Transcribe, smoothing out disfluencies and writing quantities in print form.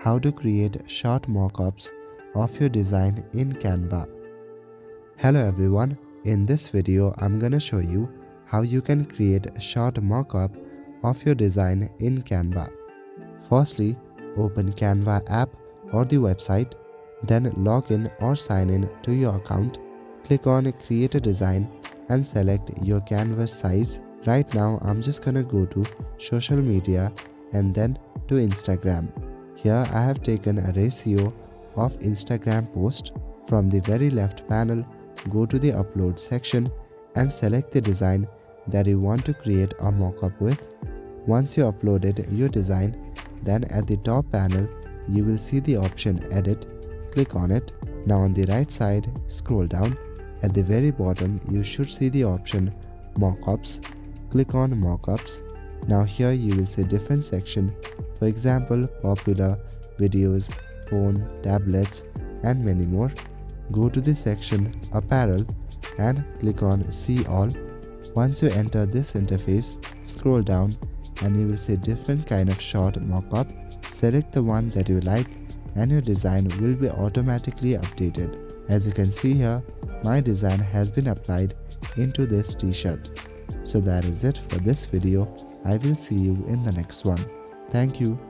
how to create short mockups of your design in Canva. Hello everyone, in this video I'm gonna show you how you can create a short mockup of your design in Canva. Firstly, open Canva app or the website, then log in or sign in to your account. Click on create a design and select your canvas size. Right now I'm just gonna go to social media and then to Instagram. Here I have taken a ratio of Instagram post. From the very left panel, go to the upload section and select the design that you want to create a mockup with. Once you uploaded your design, then at the top panel you will see the option edit. Click on it. Now on the right side, scroll down. At the very bottom you should see the option mockups. Click on mockups. Now here you will see different section, for example popular, videos, phone, tablets and many more. Go to the section apparel and click on see all. Once you enter this interface, scroll down and you will see different kind of short mockup. Select the one that you like and your design will be automatically updated. As you can see here, my design has been applied into this t-shirt. So that is it for this video. I will see you in the next one. Thank you.